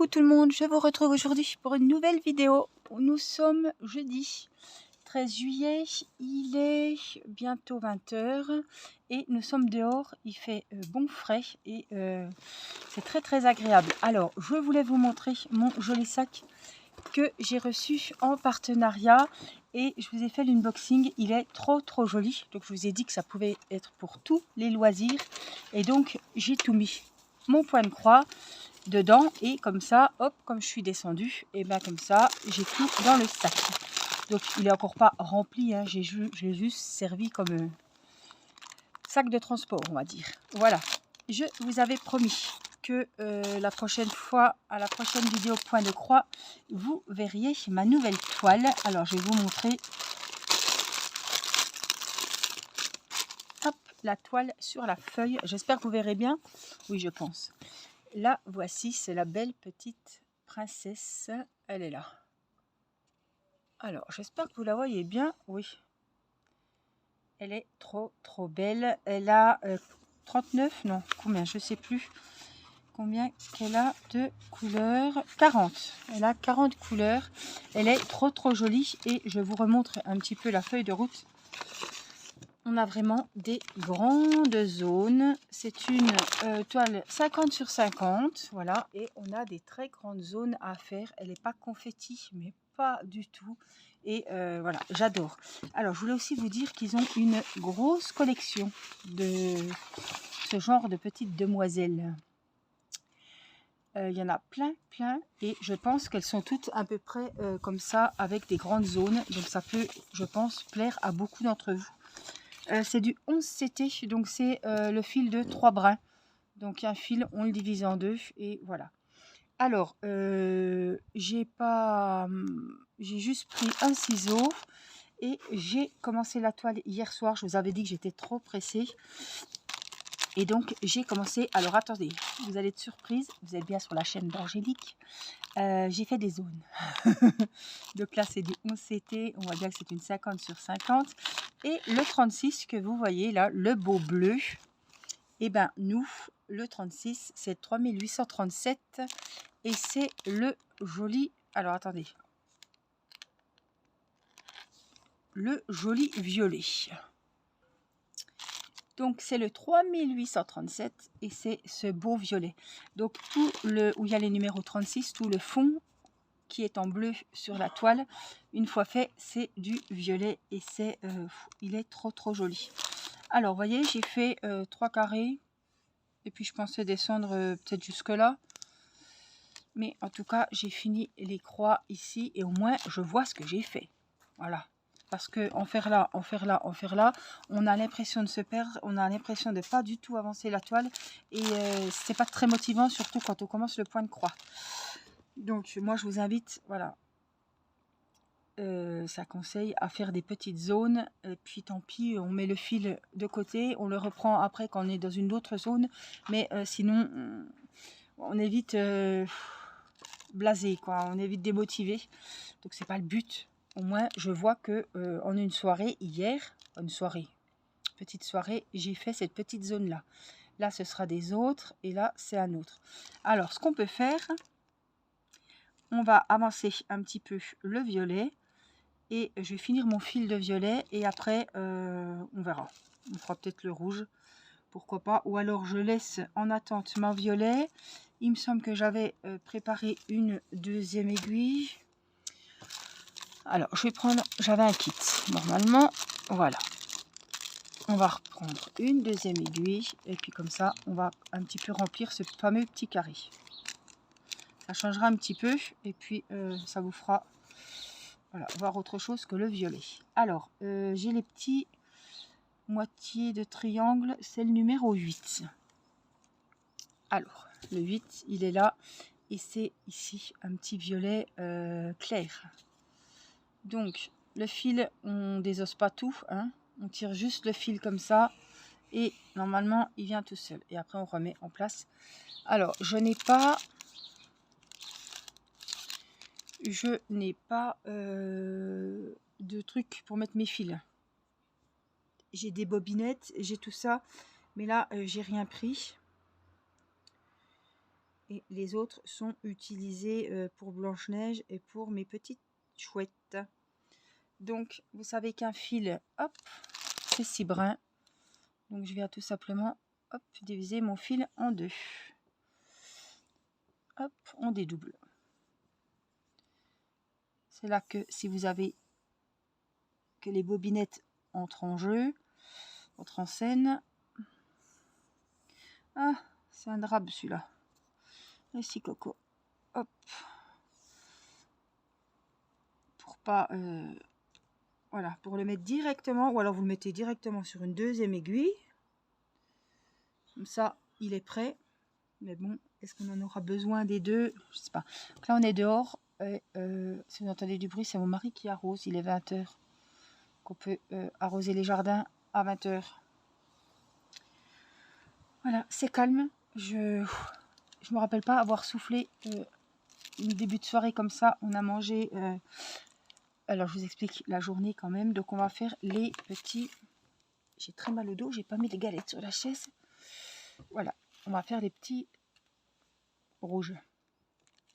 Coucou tout le monde, je vous retrouve aujourd'hui pour une nouvelle vidéo. Nous sommes jeudi 13 juillet, il est bientôt 20 h et nous sommes dehors, il fait bon frais et c'est très agréable. Alors je voulais vous montrer mon joli sac que j'ai reçu en partenariat et je vous ai fait l'unboxing. Il est trop joli, donc je vous ai dit que ça pouvait être pour tous les loisirs et donc j'ai tout mis, mon point de croix dedans, et comme ça, hop, comme je suis descendue, et bien comme ça j'ai tout dans le sac. Donc il est encore pas rempli, hein, j'ai juste servi comme sac de transport, on va dire. Voilà, je vous avais promis que la prochaine fois, à la prochaine vidéo point de croix, vous verriez ma nouvelle toile. Alors je vais vous montrer, hop, la toile sur la feuille. J'espère que vous verrez bien. Oui, je pense. Là, voici, c'est la belle petite princesse. Elle est là. Alors, j'espère que vous la voyez bien. Oui. Elle est trop belle. Elle a 39, non, combien, je sais plus. Combien qu'elle a de couleurs? 40. Elle a 40 couleurs. Elle est trop jolie. Et je vous remontre un petit peu la feuille de route. On a vraiment des grandes zones. C'est une toile 50 sur 50. Voilà. Et on a des très grandes zones à faire. Elle n'est pas confetti, mais pas du tout. Et voilà, j'adore. Alors, je voulais aussi vous dire qu'ils ont une grosse collection de ce genre de petites demoiselles. Il y en a plein. Et je pense qu'elles sont toutes à peu près comme ça, avec des grandes zones. Donc, ça peut, je pense, plaire à beaucoup d'entre vous. C'est du 11 CT, donc c'est le fil de 3 brins. Donc un fil, on le divise en deux et voilà. Alors, j'ai juste pris un ciseau et j'ai commencé la toile hier soir. Je vous avais dit que j'étais trop pressée. Et donc j'ai commencé, alors attendez, vous allez être surprise, vous êtes bien sur la chaîne d'Angélique. J'ai fait des zones. Donc là c'est du 11 CT, on voit bien que c'est une 50 sur 50. Et le 36 que vous voyez là, le beau bleu, et ben nous, le 36, c'est 3837 et c'est le joli, alors attendez, le joli violet. Donc c'est le 3837 et c'est ce beau violet. Donc tout le, où il y a les numéros 36, tout le fond qui est en bleu sur la toile, une fois fait, c'est du violet et c'est il est trop joli. Alors, vous voyez, j'ai fait 3 carrés. Et puis, je pensais descendre peut-être jusque là. Mais en tout cas, j'ai fini les croix ici. Et au moins, je vois ce que j'ai fait. Voilà. Parce que en faire là, on a l'impression de se perdre. On a l'impression de pas du tout avancer la toile. Et c'est pas très motivant, surtout quand on commence le point de croix. Donc, moi, je vous invite, voilà. Ça conseille à faire des petites zones, et puis tant pis, on met le fil de côté, on le reprend après quand on est dans une autre zone, mais sinon on est vite blasé, quoi, on est vite démotivé, donc c'est pas le but. Au moins je vois que en une soirée hier, petite soirée, j'ai fait cette petite zone là. Là ce sera des autres et là c'est un autre. Alors ce qu'on peut faire, on va avancer un petit peu le violet. Et je vais finir mon fil de violet et après on verra. On fera peut-être le rouge, pourquoi pas. Ou alors je laisse en attente ma violet. Il me semble que j'avais préparé une deuxième aiguille. Alors je vais prendre, j'avais un kit normalement. Voilà. On va reprendre une deuxième aiguille et puis comme ça on va un petit peu remplir ce fameux petit carré. Ça changera un petit peu et puis ça vous fera... Voilà, voir autre chose que le violet. Alors, j'ai les petits moitiés de triangle, c'est le numéro 8. Alors, le 8, il est là. Et c'est ici un petit violet clair. Donc, le fil, on désosse pas tout. Hein, on tire juste le fil comme ça. Et normalement, il vient tout seul. Et après, on remet en place. Alors, je n'ai pas de truc pour mettre mes fils. J'ai des bobinettes, j'ai tout ça, mais là j'ai rien pris. Et les autres sont utilisés pour Blanche-Neige et pour mes petites chouettes. Donc, vous savez qu'un fil, hop, c'est 6 brins. Donc, je viens tout simplement, hop, diviser mon fil en deux. Hop, on dédouble. C'est là que si vous avez que les bobinettes entrent en jeu, entrent en scène. Ah, c'est un drap celui-là. Ici, Coco. Hop. Pour pas... voilà, pour le mettre directement, ou alors vous le mettez directement sur une deuxième aiguille. Comme ça, il est prêt. Mais bon, est-ce qu'on en aura besoin des deux? Je sais pas. Donc là, on est dehors. Et, si vous entendez du bruit, c'est mon mari qui arrose. Il est 20 h. Qu'on peut arroser les jardins à 20 h. Voilà, c'est calme. Je me rappelle pas avoir soufflé une début de soirée comme ça. On a mangé... alors, je vous explique la journée quand même. Donc, on va faire les petits... J'ai très mal au dos. J'ai pas mis les galettes sur la chaise. Voilà. On va faire les petits rouges.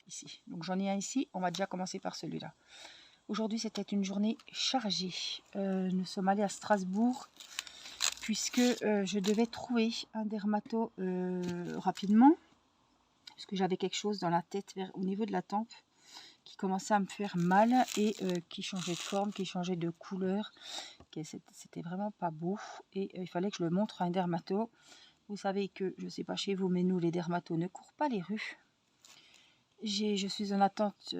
Ici. Donc, j'en ai un ici. On va déjà commencer par celui-là. Aujourd'hui, c'était une journée chargée. Nous sommes allés à Strasbourg puisque je devais trouver un dermato rapidement. Parce que j'avais quelque chose dans la tête au niveau de la tempe qui commençait à me faire mal et qui changeait de forme, qui changeait de couleur. C'était vraiment pas beau et il fallait que je le montre à un dermato. Vous savez que, je sais pas chez vous, mais nous les dermatos ne courent pas les rues. Je suis en attente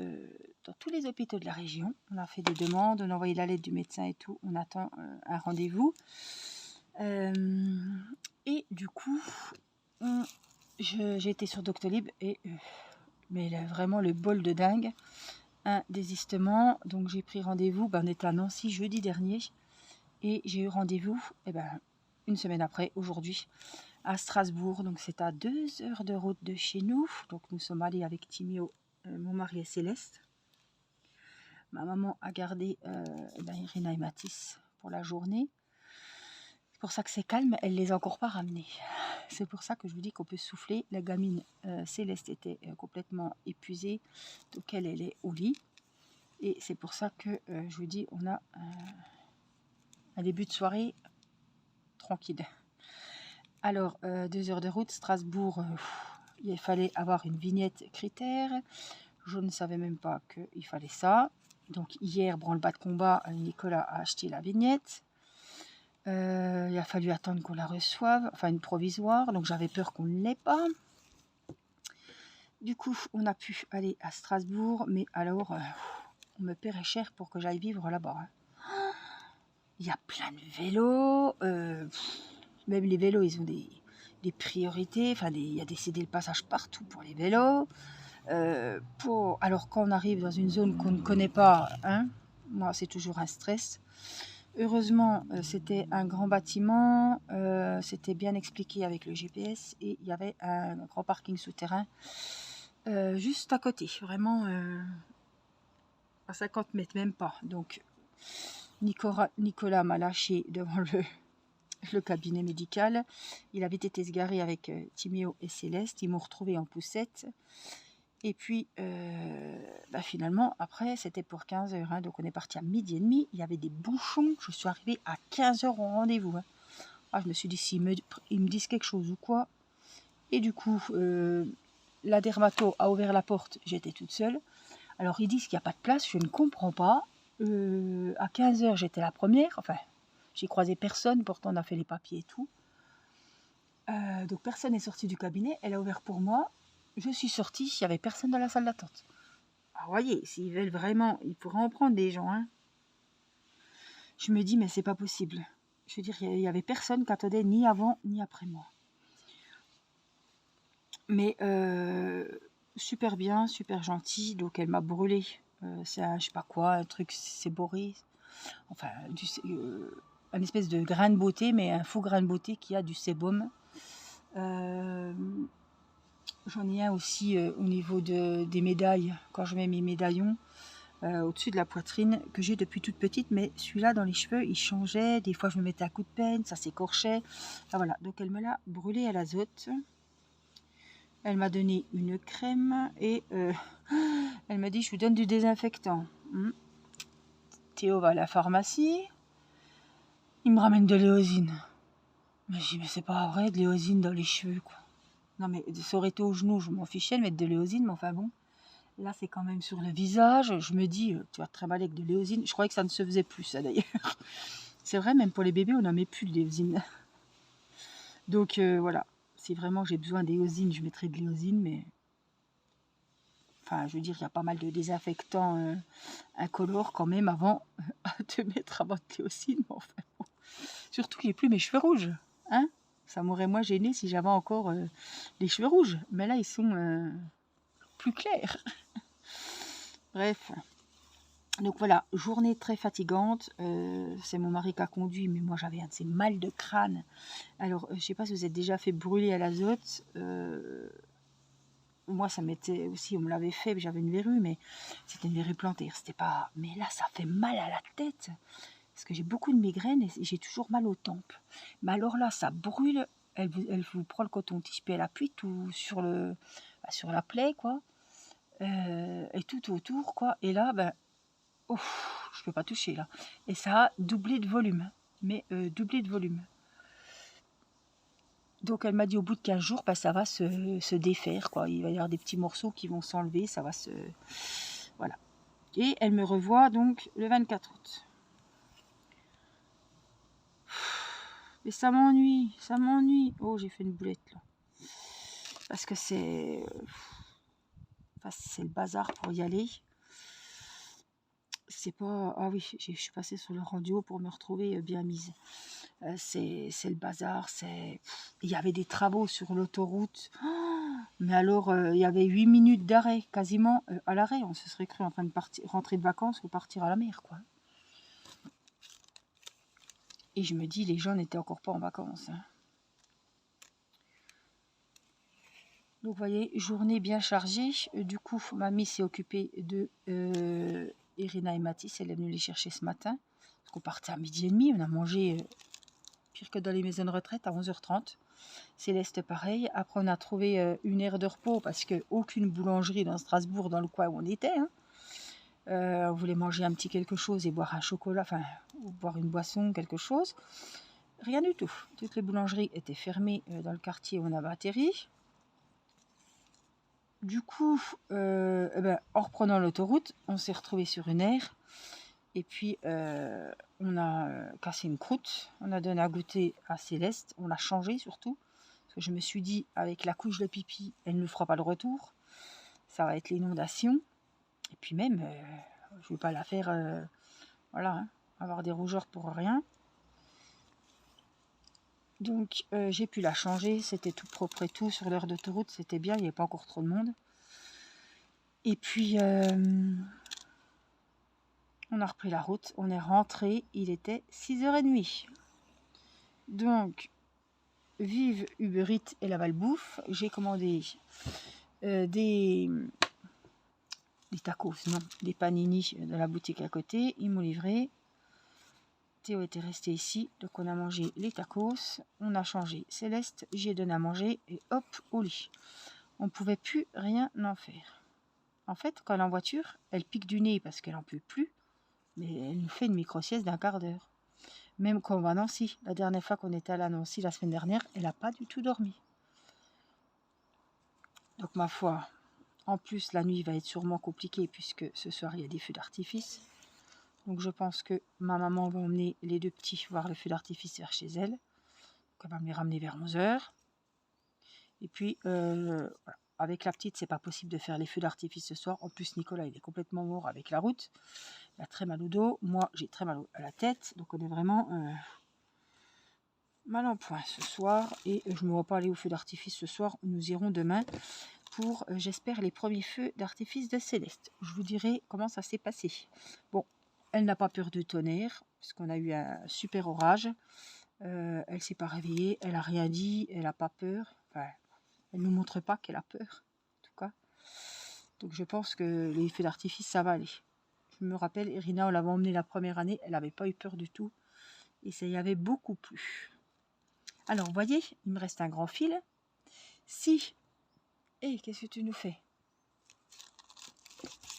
dans tous les hôpitaux de la région. On a fait des demandes, on a envoyé la lettre du médecin et tout. On attend un rendez-vous. Et du coup, j'ai été sur Doctolib et mais là, vraiment le bol de dingue, un désistement. Donc j'ai pris rendez-vous, on était à Nancy jeudi dernier et j'ai eu rendez-vous une semaine après, aujourd'hui, à Strasbourg. Donc c'est à 2 heures de route de chez nous. Donc nous sommes allés avec Timio, mon mari et Céleste. Ma maman a gardé Irina et Mathis pour la journée. C'est pour ça que c'est calme, elle les a encore pas ramenés. C'est pour ça que je vous dis qu'on peut souffler. La gamine Céleste était complètement épuisée, donc elle est au lit. Et c'est pour ça que je vous dis, on a un début de soirée tranquille. Alors, 2 heures de route, Strasbourg, il fallait avoir une vignette critère. Je ne savais même pas qu'il fallait ça. Donc hier, branle-bas de combat, Nicolas a acheté la vignette. Il a fallu attendre qu'on la reçoive, enfin une provisoire, donc j'avais peur qu'on ne l'ait pas. Du coup, on a pu aller à Strasbourg, mais alors, on me paierait cher pour que j'aille vivre là-bas. Il y a plein de vélos, même les vélos, ils ont des priorités, enfin, il y a décidé le passage partout pour les vélos. Alors, quand on arrive dans une zone qu'on ne connaît pas, hein, moi, c'est toujours un stress. Heureusement, c'était un grand bâtiment, c'était bien expliqué avec le GPS et il y avait un grand parking souterrain juste à côté, vraiment à 50 mètres, même pas. Donc, Nicolas m'a lâché devant le cabinet médical. Il avait été se garer avec Timéo et Céleste. Ils m'ont retrouvé en poussette. Et puis, finalement, après, c'était pour 15 h. Hein, donc, on est parti à 12h30. Il y avait des bouchons. Je suis arrivée à 15 h au rendez-vous. Hein. Ah, je me suis dit, s'ils me disent quelque chose ou quoi. Et du coup, la dermato a ouvert la porte. J'étais toute seule. Alors, ils disent qu'il n'y a pas de place. Je ne comprends pas. À 15 h, j'étais la première. Enfin, j'ai croisé personne. Pourtant, on a fait les papiers et tout. Donc, personne n'est sorti du cabinet. Elle a ouvert pour moi. Je suis sortie, il n'y avait personne dans la salle d'attente. Ah, voyez, s'ils veulent vraiment, ils pourraient en prendre des gens. Hein. Je me dis, mais c'est pas possible. Je veux dire, il n'y avait personne qui attendait ni avant ni après moi. Mais super bien, super gentil. Donc elle m'a brûlé. C'est un, je sais pas quoi, un truc, c'est Boris. Enfin, un espèce de grain de beauté, mais un faux grain de beauté qui a du sébum. J'en ai un aussi au niveau des médailles, quand je mets mes médaillons, au-dessus de la poitrine, que j'ai depuis toute petite, mais celui-là dans les cheveux, il changeait, des fois je me mettais à coup de peine, ça s'écorchait, enfin voilà, donc elle me l'a brûlé à l'azote. Elle m'a donné une crème et elle m'a dit je vous donne du désinfectant. Théo va à la pharmacie, il me ramène de l'éosine. Mais je dis mais c'est pas vrai de l'éosine dans les cheveux quoi. Non mais ça aurait été au genou, je m'en fichais de mettre de l'éosine, mais enfin bon. Là c'est quand même sur le visage, je me dis tu vas te trimballer avec de l'éosine. Je croyais que ça ne se faisait plus ça d'ailleurs. C'est vrai, même pour les bébés on n'en met plus de l'éosine. Donc voilà, si vraiment j'ai besoin d'éosine, je mettrai de l'éosine, mais... Enfin, je veux dire, il y a pas mal de désinfectants incolores quand même avant de mettre à votre l'éosine. Enfin, bon. Surtout qu'il n'y ait plus mes cheveux rouges. Hein, ça m'aurait moins gêné si j'avais encore les cheveux rouges. Mais là, ils sont plus clairs. Bref. Donc voilà, journée très fatigante. C'est mon mari qui a conduit, mais moi j'avais un de ces mal de crâne. Alors, je ne sais pas si vous êtes déjà fait brûler à l'azote. Moi, ça m'était aussi, on me l'avait fait, j'avais une verrue, mais c'était une verrue plantaire. C'était pas. Mais là, ça fait mal à la tête. Parce que j'ai beaucoup de migraines et j'ai toujours mal aux tempes. Mais alors là, ça brûle. Elle vous prend le coton-tige, puis elle appuie tout sur sur la plaie, quoi. Et tout autour, quoi. Et là, ben, ouf, je peux pas toucher, là. Et ça a doublé de volume. Mais doublé de volume. Donc elle m'a dit au bout de 15 jours, bah, ça va se défaire, quoi. Il va y avoir des petits morceaux qui vont s'enlever, ça va se... Voilà. Et elle me revoit donc le 24 août. Mais ça m'ennuie, ça m'ennuie. Oh, j'ai fait une boulette, là. Parce que c'est... Enfin, c'est le bazar pour y aller. C'est pas... Ah oui, je suis passée sur le radio pour me retrouver bien mise. C'est le bazar, c'est... Il y avait des travaux sur l'autoroute. Mais alors, il y avait 8 minutes d'arrêt, quasiment à l'arrêt. On se serait cru en train de rentrer de vacances ou partir à la mer, quoi. Et je me dis, les gens n'étaient encore pas en vacances. Hein. Donc, vous voyez, journée bien chargée. Du coup, mamie s'est occupée de Irina et Mathis. Elle est venue les chercher ce matin. Parce qu'on partait à 12h30. On a mangé pire que dans les maisons de retraite à 11h30. Céleste pareil. Après on a trouvé une aire de repos parce qu'aucune boulangerie dans Strasbourg dans le coin où on était. Hein. On voulait manger un petit quelque chose et boire un chocolat, enfin ou boire une boisson, quelque chose. Rien du tout. Toutes les boulangeries étaient fermées dans le quartier où on avait atterri. Du coup, en reprenant l'autoroute, on s'est retrouvé sur une aire. Et puis, on a cassé une croûte. On a donné à goûter à Céleste. On l'a changé surtout. Parce que je me suis dit, avec la couche de pipi, elle ne fera pas le retour. Ça va être l'inondation. Et puis même, je ne vais pas la faire, voilà, hein, avoir des rougeurs pour rien. Donc, j'ai pu la changer. C'était tout propre et tout. Sur l'heure d'autoroute, c'était bien. Il n'y avait pas encore trop de monde. Et puis, on a repris la route. On est rentré. Il était 6h30. Donc, vive Uber Eats et la Valbouffe. J'ai commandé des tacos, non, des panini de la boutique à côté. Ils m'ont livré. Théo était resté ici, donc on a mangé les tacos. On a changé Céleste, j'ai donné à manger et hop, au lit. On ne pouvait plus rien en faire. En fait, quand elle est en voiture, elle pique du nez parce qu'elle n'en peut plus, mais elle nous fait une micro-sieste d'1 quart d'heure. Même quand on va à Nancy, la dernière fois qu'on était à Nancy la semaine dernière, elle n'a pas du tout dormi. Donc ma foi, en plus la nuit va être sûrement compliquée puisque ce soir il y a des feux d'artifice. Donc je pense que ma maman va emmener les deux petits voir le feu d'artifice vers chez elle. Donc elle va me les ramener vers 11h. Et puis voilà. Avec la petite, c'est pas possible de faire les feux d'artifice ce soir. En plus, Nicolas, il est complètement mort avec la route. Il a très mal au dos. Moi, j'ai très mal à la tête. Donc on est vraiment mal en point ce soir. Et je ne me vois pas aller au feu d'artifice ce soir. Nous irons demain pour, j'espère, les premiers feux d'artifice de Céleste. Je vous dirai comment ça s'est passé. Bon, elle n'a pas peur du tonnerre, parce qu'on a eu un super orage. Elle s'est pas réveillée, elle a rien dit, elle n'a pas peur. Enfin, elle ne nous montre pas qu'elle a peur, en tout cas. Donc je pense que les feux d'artifice, ça va aller. Je me rappelle, Irina, on l'avait emmenée la première année, elle n'avait pas eu peur du tout. Et ça y avait beaucoup plu. Alors, vous voyez, il me reste un grand fil. Si Et qu'est-ce que tu nous fais?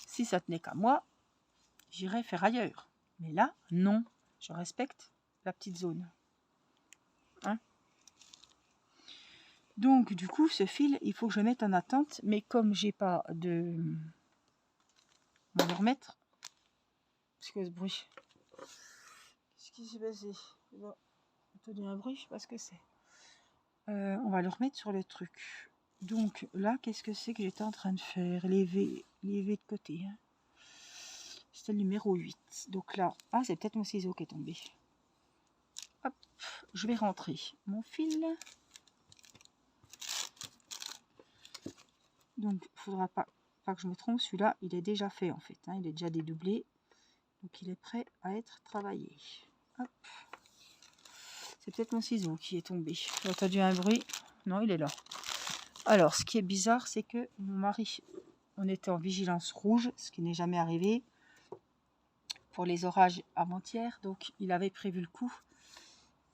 Si ça tenait qu'à moi, j'irais faire ailleurs. Mais là, non. Je respecte la petite zone. Hein? Donc, du coup, ce fil, il faut que je le mette en attente. Mais comme j'ai pas de... On va le remettre. Qu'est-ce que ce bruit? Qu'est-ce qui s'est passé? Bon, entendu un bruit, je sais pas ce que c'est. On va le remettre sur le truc. Donc là, qu'est-ce que c'est que j'étais en train de faire? Les V de côté. Hein. C'était le numéro 8. Donc là, ah, c'est peut-être mon ciseau qui est tombé. Hop, je vais rentrer mon fil. Donc, il ne faudra pas que je me trompe. Celui-là, il est déjà fait en fait. Hein. Il est déjà dédoublé. Donc, il est prêt à être travaillé. Hop. C'est peut-être mon ciseau qui est tombé. J'ai entendu un bruit. Non, il est là. Alors, ce qui est bizarre, c'est que mon mari, on était en vigilance rouge, ce qui n'est jamais arrivé, pour les orages avant-hier. Donc, il avait prévu le coup.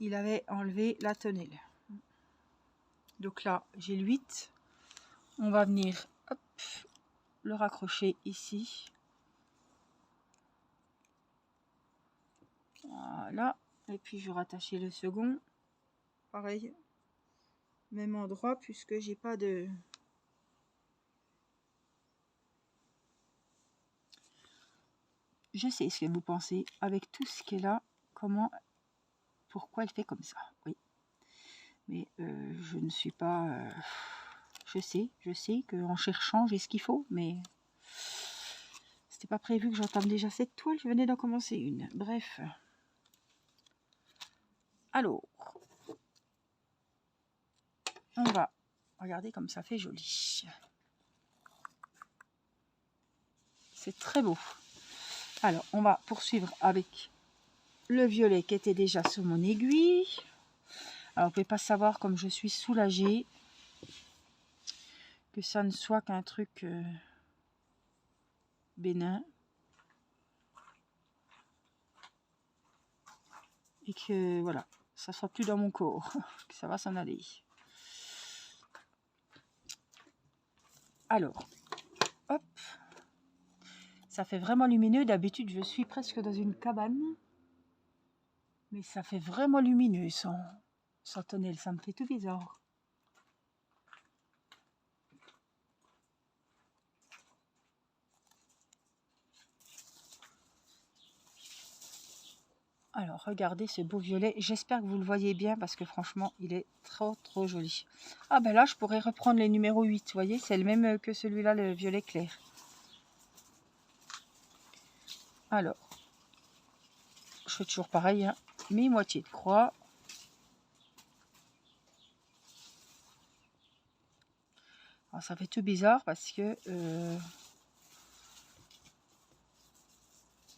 Il avait enlevé la tonnelle. Donc là, j'ai le 8. On va venir hop, le raccrocher ici. Voilà. Et puis, je vais rattacher le second. Pareil. Même endroit, puisque j'ai pas de... Je sais ce que vous pensez. Avec tout ce qui est là, pourquoi elle fait comme ça? Oui. Mais je ne suis pas... je sais qu'en cherchant, j'ai ce qu'il faut, mais... C'était pas prévu que j'entame déjà cette toile, je venais d'en commencer une. Bref. Alors, on va regarder comme ça fait joli. C'est très beau. Alors, on va poursuivre avec le violet qui était déjà sur mon aiguille. Alors, vous pouvez pas savoir comme je suis soulagée que ça ne soit qu'un truc bénin. Et que, voilà, ça soit plus dans mon corps, que ça va s'en aller. Alors, hop. Ça fait vraiment lumineux. D'habitude, je suis presque dans une cabane. Mais ça fait vraiment lumineux sans tonnelle. Ça me fait tout bizarre. Alors, regardez ce beau violet. J'espère que vous le voyez bien parce que franchement, il est trop joli. Ah ben là, je pourrais reprendre les numéros 8. Vous voyez, c'est le même que celui-là, le violet clair. Alors, je fais toujours pareil. Hein. Mes moitiés de croix. Alors, ça fait tout bizarre parce que...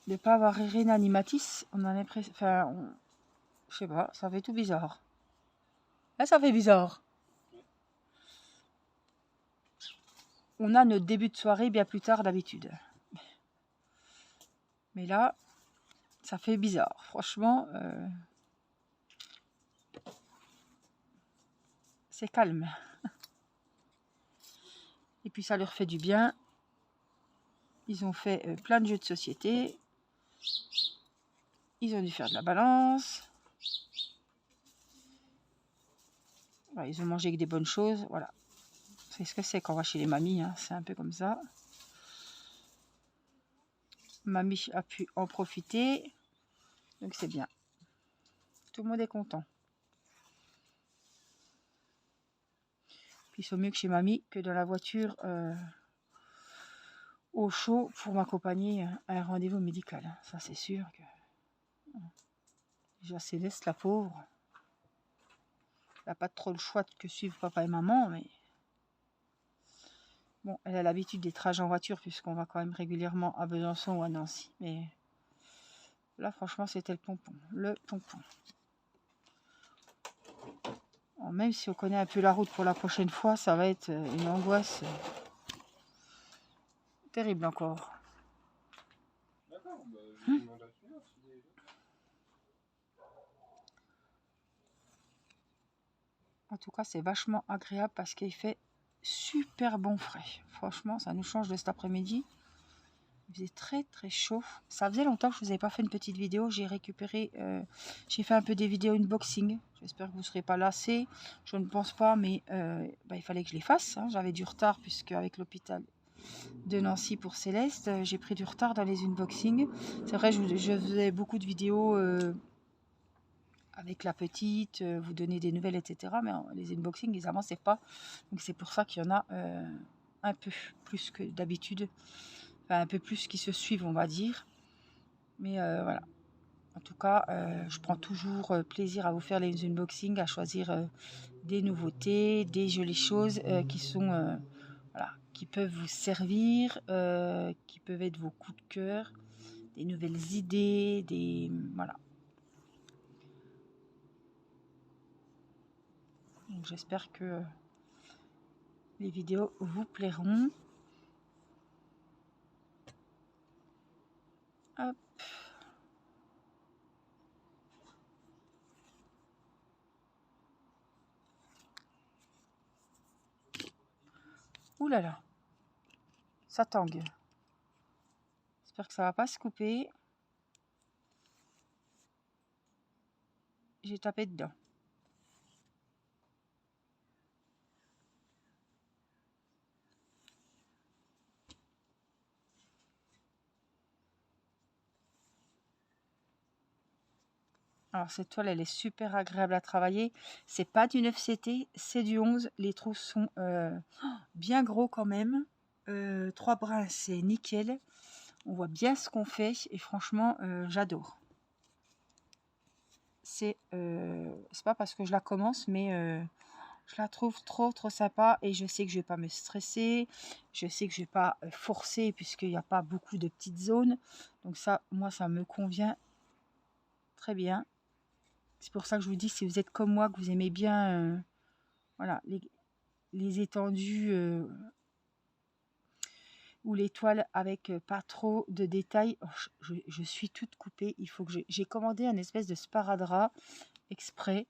de pas avoir Irène Animatis, on en est presque... Enfin, je sais pas, ça fait tout bizarre. Là, ça fait bizarre. On a notre début de soirée bien plus tard d'habitude. Mais là, ça fait bizarre. Franchement, c'est calme. Et puis ça leur fait du bien. Ils ont fait plein de jeux de société. Ils ont dû faire de la balance. Voilà, ils ont mangé avec des bonnes choses. Voilà. C'est ce que c'est quand on va chez les mamies. Hein. C'est un peu comme ça. Mamie a pu en profiter. Donc c'est bien. Tout le monde est content. Puis ils sont mieux que chez mamie que dans la voiture au chaud pour m'accompagner à un rendez-vous médical. Ça c'est sûr que... Déjà Céleste, la pauvre. Elle n'a pas trop le choix que suivre papa et maman, mais... Bon, elle a l'habitude des trajets en voiture puisqu'on va quand même régulièrement à Besançon ou à Nancy. Mais là, franchement, c'était le pompon. Le pompon. Alors, même si on connaît un peu la route pour la prochaine fois, ça va être une angoisse terrible encore. D'accord, bah, je demande à celui-là. En tout cas, c'est vachement agréable parce qu'il fait super bon frais. Franchement, ça nous change de cet après-midi. Il faisait très très chaud. Ça faisait longtemps que je vous avais pas fait une petite vidéo. J'ai récupéré, j'ai fait un peu des vidéos unboxing. J'espère que vous ne serez pas lassés. Je ne pense pas, mais il fallait que je les fasse. Hein. J'avais du retard puisque avec l'hôpital de Nancy pour Céleste, j'ai pris du retard dans les unboxings. C'est vrai, je faisais beaucoup de vidéos avec la petite, vous donner des nouvelles, etc. Mais les unboxings, ils avançaient pas. Donc c'est pour ça qu'il y en a un peu plus que d'habitude. Enfin, un peu plus qui se suivent, on va dire. Mais voilà. En tout cas, je prends toujours plaisir à vous faire les unboxings, à choisir des nouveautés, des jolies choses qui sont... voilà, qui peuvent vous servir, qui peuvent être vos coups de cœur, des nouvelles idées, des... Voilà. Donc j'espère que les vidéos vous plairont. Hop. Ouh là là, ça tangue. J'espère que ça va pas se couper. J'ai tapé dedans. Alors cette toile, elle est super agréable à travailler. C'est pas du 9CT, c'est du 11. Les trous sont bien gros quand même. 3 brins, c'est nickel. On voit bien ce qu'on fait et franchement, j'adore. C'est pas parce que je la commence, mais je la trouve trop sympa et je sais que je vais pas me stresser. Je sais que je vais pas forcer puisqu'il n'y a pas beaucoup de petites zones. Donc ça, moi, ça me convient très bien. C'est pour ça que je vous dis, si vous êtes comme moi, que vous aimez bien voilà, les étendues ou les toiles avec pas trop de détails, oh, je suis toute coupée. Il faut que j'ai commandé un espèce de sparadrap exprès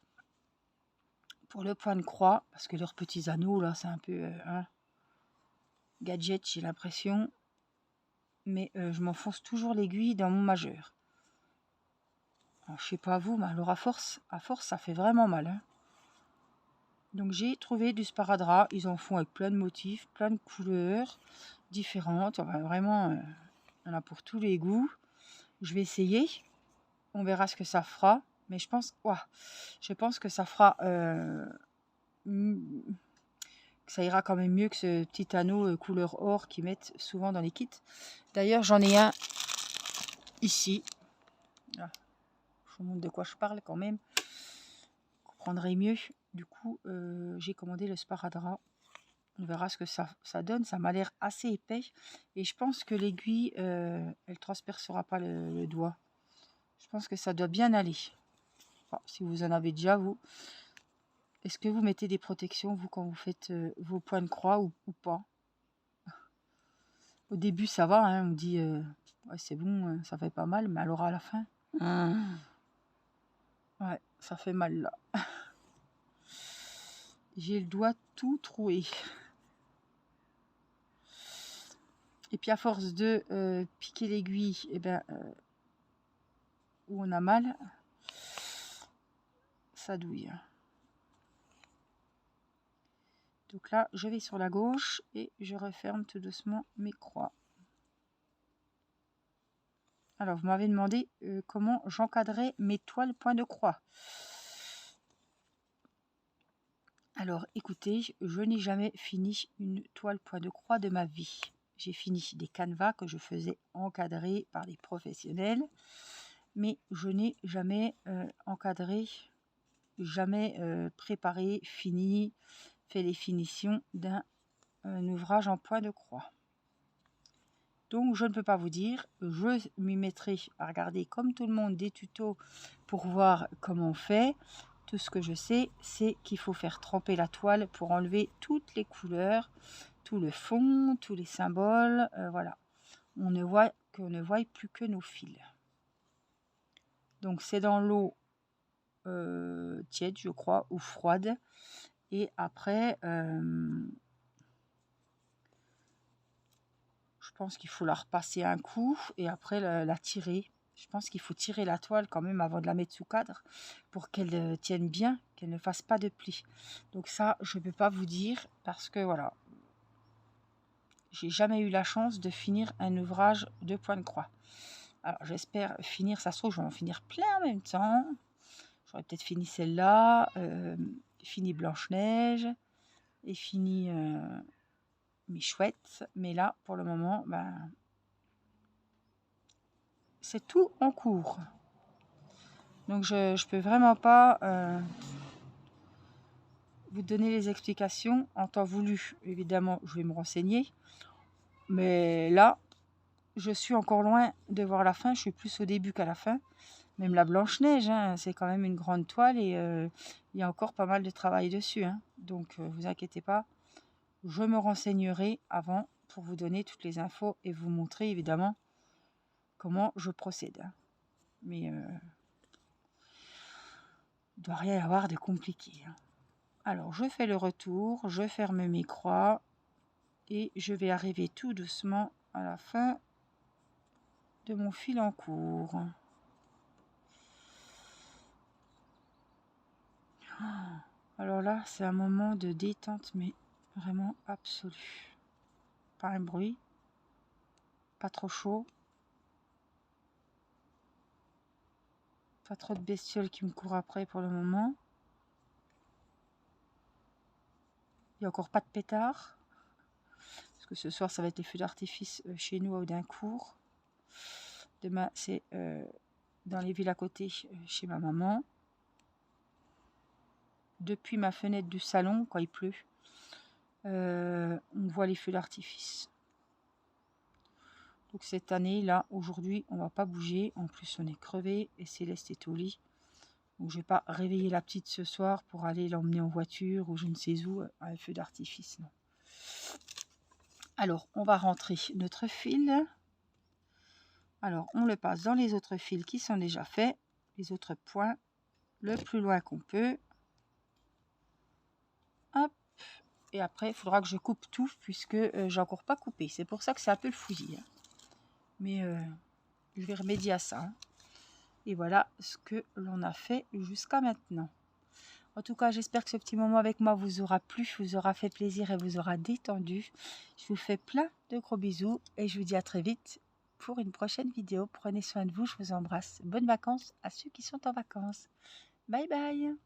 pour le point de croix, parce que leurs petits anneaux, là, c'est un peu gadget, j'ai l'impression. Mais je m'enfonce toujours l'aiguille dans mon majeur. Alors, je sais pas vous, mais alors à force, ça fait vraiment mal. Hein. Donc j'ai trouvé du sparadrap. Ils en font avec plein de motifs, plein de couleurs différentes. Enfin, vraiment, il y en a pour tous les goûts. Je vais essayer. On verra ce que ça fera. Mais je pense que ça fera... que ça ira quand même mieux que ce petit anneau couleur or qu'ils mettent souvent dans les kits. D'ailleurs, j'en ai un ici. Ah, je vous montre de quoi je parle quand même. Vous comprendrez mieux. Du coup, j'ai commandé le sparadrap. On verra ce que ça donne. Ça m'a l'air assez épais. Et je pense que l'aiguille, elle transpercera pas le doigt. Je pense que ça doit bien aller. Bon, si vous en avez déjà, vous. Est-ce que vous mettez des protections, vous, quand vous faites vos points de croix ou pas? Au début, ça va. Hein, on dit, ouais, c'est bon, ça fait pas mal. Mais alors à la fin, ouais, ça fait mal là. J'ai le doigt tout troué. Et puis à force de piquer l'aiguille, et ben, où on a mal, ça douille. Donc là, je vais sur la gauche et je referme tout doucement mes croix. Alors, vous m'avez demandé comment j'encadrais mes toiles point de croix. Alors, écoutez, je n'ai jamais fini une toile point de croix de ma vie. J'ai fini des canevas que je faisais encadrer par des professionnels, mais je n'ai jamais encadré, jamais préparé, fini, fait les finitions d'un ouvrage en point de croix. Donc je ne peux pas vous dire, je m'y mettrai à regarder comme tout le monde des tutos pour voir comment on fait. Tout ce que je sais, c'est qu'il faut faire tremper la toile pour enlever toutes les couleurs, tout le fond, tous les symboles, voilà. On ne voit plus que nos fils. Donc c'est dans l'eau tiède, je crois, ou froide. Et après, pense qu'il faut la repasser un coup et après la tirer. Je pense qu'il faut tirer la toile quand même avant de la mettre sous cadre pour qu'elle tienne bien, qu'elle ne fasse pas de plis. Donc ça, je ne peux pas vous dire parce que voilà, j'ai jamais eu la chance de finir un ouvrage de point de croix. Alors j'espère finir, ça se trouve je vais en finir plein en même temps. J'aurais peut-être fini celle-là, fini Blanche-Neige et fini mes chouettes. Mais là, pour le moment, ben, c'est tout en cours. Donc je peux vraiment pas vous donner les explications en temps voulu. Évidemment, je vais me renseigner. Mais là, je suis encore loin de voir la fin. Je suis plus au début qu'à la fin. Même la Blanche-Neige, hein, c'est quand même une grande toile et il y a encore pas mal de travail dessus. Hein. Donc, vous inquiétez pas. Je me renseignerai avant pour vous donner toutes les infos et vous montrer évidemment comment je procède. Mais il ne doit rien y avoir de compliqué. Hein. Alors, je fais le retour, je ferme mes croix et je vais arriver tout doucement à la fin de mon fil en cours. Alors là, c'est un moment de détente, mais vraiment absolu. Pas un bruit, pas trop chaud, pas trop de bestioles qui me courent après pour le moment. Il n'y a encore pas de pétard. Parce que ce soir, ça va être les feux d'artifice chez nous à Audincourt. Demain, c'est dans les villes à côté, chez ma maman. Depuis ma fenêtre du salon, quand il pleut, on voit les feux d'artifice. Donc cette année, là, aujourd'hui, on va pas bouger. En plus, on est crevé et Céleste est au lit. Donc je vais pas réveiller la petite ce soir pour aller l'emmener en voiture ou je ne sais où à un feu d'artifice. Non. Alors, on va rentrer notre fil. Alors, on le passe dans les autres fils qui sont déjà faits. Les autres points, le plus loin qu'on peut. Hop. Et après, il faudra que je coupe tout puisque j'ai encore pas coupé. C'est pour ça que c'est un peu le fouillis. Hein. Mais je vais remédier à ça. Hein. Et voilà ce que l'on a fait jusqu'à maintenant. En tout cas, j'espère que ce petit moment avec moi vous aura plu, vous aura fait plaisir et vous aura détendu. Je vous fais plein de gros bisous et je vous dis à très vite pour une prochaine vidéo. Prenez soin de vous, je vous embrasse. Bonnes vacances à ceux qui sont en vacances. Bye bye.